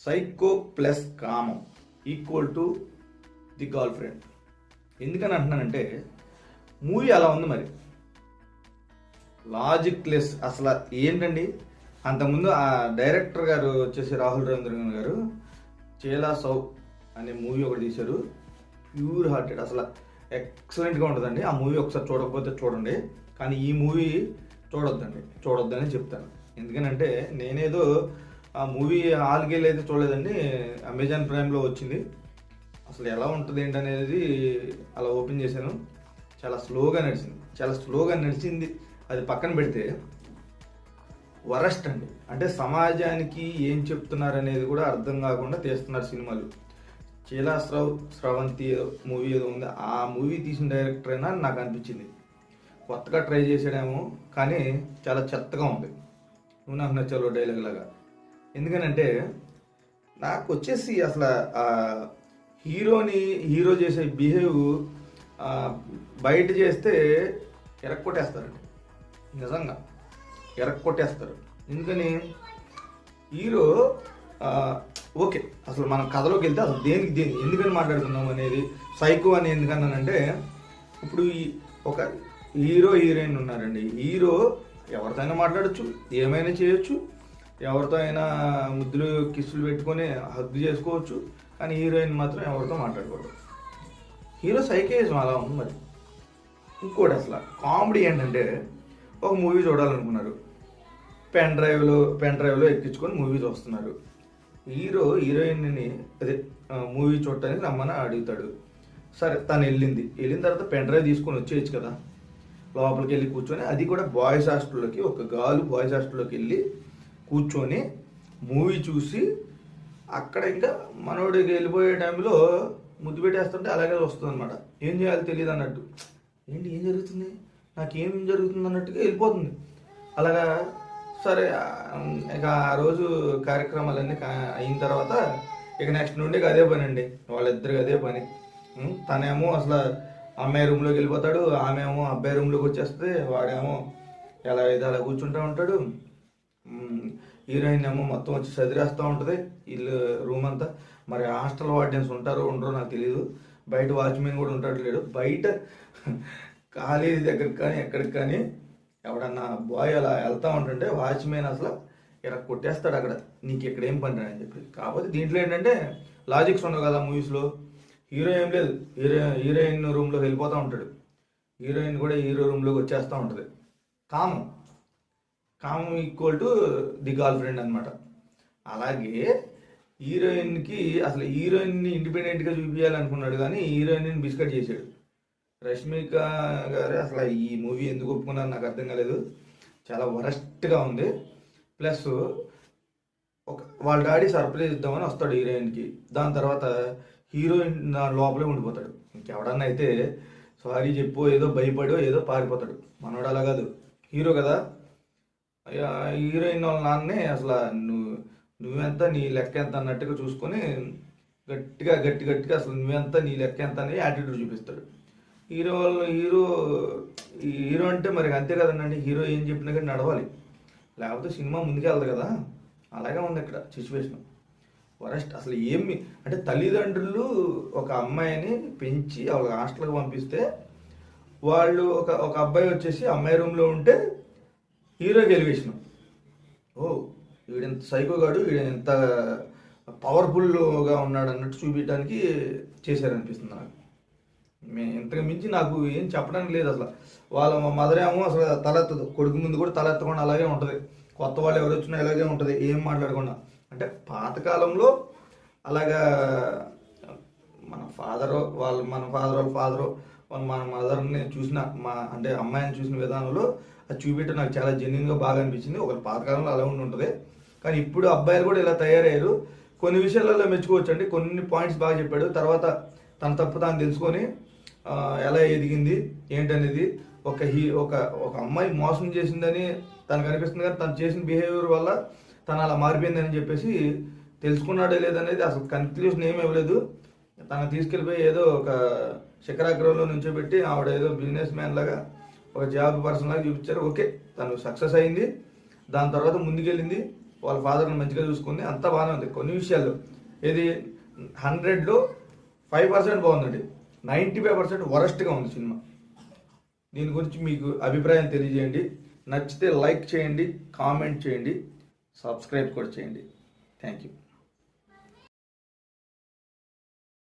Psycho plus కామం equal to the girl friend. ఎందుకని అంటున్నానంటే మూవీ అలా ఉంది. మరి లాజిక్ లెస్ అసలు ఏంటండి. అంతకుముందు ఆ డైరెక్టర్ గారు వచ్చేసి రాహుల్ రవీంద్రన్ గారు చేలా సౌ అనే మూవీ ఒకటి తీశారు. ప్యూర్ హార్టెడ్, అసలు ఎక్సలెంట్గా ఉంటుందండి. ఆ మూవీ ఒకసారి చూడకపోతే చూడండి, కానీ ఈ మూవీ చూడొద్దని చెప్తాను. ఎందుకనంటే నేనేదో ఆ మూవీ హాల్కి వెళ్ళి అయితే చూడలేదండి, అమెజాన్ ప్రైమ్లో వచ్చింది. అసలు ఎలా ఉంటుంది ఏంటనేది అలా ఓపెన్ చేశాను. చాలా స్లోగా నడిచింది. అది పక్కన పెడితే వరస్ట్ అండి. అంటే సమాజానికి ఏం చెప్తున్నారు అనేది కూడా అర్థం కాకుండా తీస్తున్నారు సినిమాలు. చేలా స్రవంతి మూవీ ఏదో ఉంది, ఆ మూవీ తీసిన డైరెక్టర్ అయినా నాకు అనిపించింది. కొత్తగా ట్రై చేసాడేమో, కానీ చాలా చెత్తగా ఉంది. నువ్వు నాకు నచ్చాలో డైలాగ్ లాగా. ఎందుకనంటే నాకు వచ్చేసి అసలు హీరో చేసే బిహేవ్ బయట చేస్తే ఎరక్కొట్టేస్తారండి. నిజంగా ఎరక్కొట్టేస్తారు. ఎందుకని హీరో ఓకే, అసలు మనం కథలోకి వెళ్తే అసలు దేనికి ఎందుకని మాట్లాడుతున్నాం అనేది, సైకో అని ఎందుకన్నానంటే, ఇప్పుడు ఒక హీరోయిన్ ఉన్నారండి. హీరో ఎవరితో అయినా మాట్లాడచ్చు, ఏమైనా చేయొచ్చు, ఎవరితో అయినా ముద్దులు కిస్సులు పెట్టుకొని హగ్ చేసుకోవచ్చు, కానీ హీరోయిన్ మాత్రం ఎవరితో మాట్లాడకూడదు. హీరో సైకేజం అలా ఉంది. మరి ఇంకోటి అసలు కామెడీ ఏంటంటే, ఒక మూవీ చూడాలనుకున్నారు, పెన్ డ్రైవ్లో ఎక్కించుకొని మూవీ చూస్తున్నారు. హీరోయిన్ని అదే మూవీ చూడటానికి రమ్మని అడుగుతాడు. సరే, తను వెళ్ళిన తర్వాత పెన్ డ్రైవ్ తీసుకొని వచ్చేయచ్చు కదా. లోపలికి వెళ్ళి కూర్చొని, అది కూడా బాయ్స్ హాస్టల్లోకి, ఒక గర్ల్ బాయ్స్ హాస్టల్లోకి వెళ్ళి కూర్చొని మూవీ చూసి, అక్కడ ఇంకా మనోడికి వెళ్ళిపోయే టైంలో ముద్దు పెట్టేస్తుంటే అలాగే వస్తుంది అనమాట. ఏం చేయాలో తెలియదు అన్నట్టు. ఏం జరుగుతుంది, నాకేం జరుగుతుంది అన్నట్టుగా వెళ్ళిపోతుంది. అలాగా సరే, ఇక ఆ రోజు కార్యక్రమాలన్నీ అయిన తర్వాత ఇక నెక్స్ట్ నుండి అదే పని అండి, వాళ్ళిద్దరికి అదే పని. తనేమో అసలు అమ్మాయి రూమ్లోకి వెళ్ళిపోతాడు, ఆమె ఏమో అబ్బాయి రూమ్లోకి వచ్చేస్తే, వాడేమో ఎలా అయితే అలా కూర్చుంటూ ఉంటాడు. హీరోయిన్ ఏమో మొత్తం వచ్చి చదిరేస్తూ ఉంటుంది వీళ్ళు రూమ్ అంతా. మరి హాస్టల్ వార్డెన్స్ ఉంటారో ఉండరో నాకు తెలియదు, బయట వాచ్మెన్ కూడా ఉంటాడు లేడు. బయట కాలేజీ దగ్గరికి కానీ ఎక్కడికి కానీ ఎవడన్నా బాయ్ అలా వెళ్తూ ఉంటుంటే వాచ్మెన్ అసలు ఇలా కొట్టేస్తాడు అక్కడ, నీకు ఇక్కడ ఏం పని అని చెప్పి. కాకపోతే దీంట్లో ఏంటంటే లాజిక్స్ ఉండవు కదా మూవీస్లో. హీరో ఏం లేదు, హీరోయిన్ రూమ్లోకి వెళ్ళిపోతూ ఉంటాడు, హీరోయిన్ కూడా హీరో రూమ్లోకి వచ్చేస్తూ ఉంటుంది. కామం equal to the girl friend అనమాట. అలాగే హీరోయిన్కి అసలు హీరోయిన్ని ఇండిపెండెంట్గా చూపించాలనుకున్నాడు, కానీ హీరోయిన్ని బిస్కెట్ చేశాడు. రష్మిక గారు అసలు ఈ మూవీ ఎందుకు ఒప్పుకున్నారు నాకు అర్థం కాలేదు. చాలా వరస్ట్గా ఉంది. ప్లస్ వాళ్ళ డాడీ సర్ప్రైజ్ ఇద్దామని వస్తాడు హీరోయిన్కి, దాని తర్వాత హీరోయిన్ లోపలే ఉండిపోతాడు. ఇంకెవడన్నా అయితే సారీ చెప్పు, ఏదో భయపడో ఏదో పారిపోతాడు. మనోడు అలా కాదు, హీరో కదా. హీరోయిన్ వాళ్ళ నాన్నే అసలు నువ్వెంత నీ లెక్క ఎంత అన్నట్టుగా చూసుకొని గట్టిగా అసలు నువ్వెంత నీ లెక్క ఎంత అని యాటిట్యూడ్ చూపిస్తాడు. హీరో అంటే మరి అంతే కదండి, హీరో ఏం చెప్పినా కానీ నడవాలి, లేకపోతే సినిమా ముందుకెళ్దు కదా. అలాగే ఉంది ఇక్కడ సిచ్యువేషన్. వరస్ట్ అసలు ఏమి అంటే, తల్లిదండ్రులు ఒక అమ్మాయిని పెంచి వాళ్ళ హాస్టల్కి పంపిస్తే, వాళ్ళు ఒక అబ్బాయి వచ్చేసి అమ్మాయి రూమ్లో ఉంటే హీరోకి ఎలివేషన్. వీడెంత సైకోగాడు, వీడెంత పవర్ఫుల్గా ఉన్నాడు అన్నట్టు చూపించడానికి చేశారనిపిస్తుంది నాకు. ఇంతకు మించి నాకు ఏం చెప్పడానికి లేదు అసలు. వాళ్ళ మదర్ ఏమో అసలు తలెత్తదు, కొడుకు ముందు కూడా తలెత్తకుండా అలాగే ఉంటుంది. కొత్త వాళ్ళు ఎవరు వచ్చినా ఇలాగే ఉంటుంది, ఏం మాట్లాడకుండా. అంటే పాతకాలంలో అలాగా మన ఫాదరు మన మదర్ని చూసిన అంటే అమ్మాయిని చూసిన విధానంలో అది చూపెట్టడం నాకు చాలా జెన్యున్గా బాగా అనిపించింది. ఒక పాతకాలంలో అలా ఉండి ఉంటుంది, కానీ ఇప్పుడు అబ్బాయిలు కూడా ఇలా తయారయ్యారు. కొన్ని విషయాలలో మెచ్చుకోవచ్చు అండి, కొన్ని పాయింట్స్ బాగా చెప్పాడు. తర్వాత తన తప్పు తాను తెలుసుకొని ఎలా ఎదిగింది ఏంటనేది, ఒక అమ్మాయి మోసం చేసిందని తనకు అనిపిస్తుంది, కానీ తను చేసిన బిహేవియర్ వల్ల తను అలా మారిపోయిందని చెప్పేసి తెలుసుకున్నాడే లేదనేది అసలు కన్క్లూజన్ ఏమి ఇవ్వలేదు. తను తీసుకెళ్ళిపోయి ఏదో ఒక శిఖరాగ్రహంలో నుంచోబెట్టి ఆవిడ ఏదో బిజినెస్ మ్యాన్ లాగా, ఒక జాబ్ పర్సన్ లాగా చూపించారు. ఓకే, తను సక్సెస్ అయింది, దాని తర్వాత ముందుకెళ్ళింది, వాళ్ళ ఫాదర్ని మంచిగా చూసుకుంది, అంతా బాగానే ఉంది. కొన్ని విషయాల్లో ఇది 100లో 5% బాగుందండి, 95% వరస్ట్గా ఉంది సినిమా. దీని గురించి మీకు అభిప్రాయం తెలియజేయండి. నచ్చితే లైక్ చేయండి, కామెంట్ చేయండి, సబ్స్క్రైబ్ కూడా చేయండి. Thank you.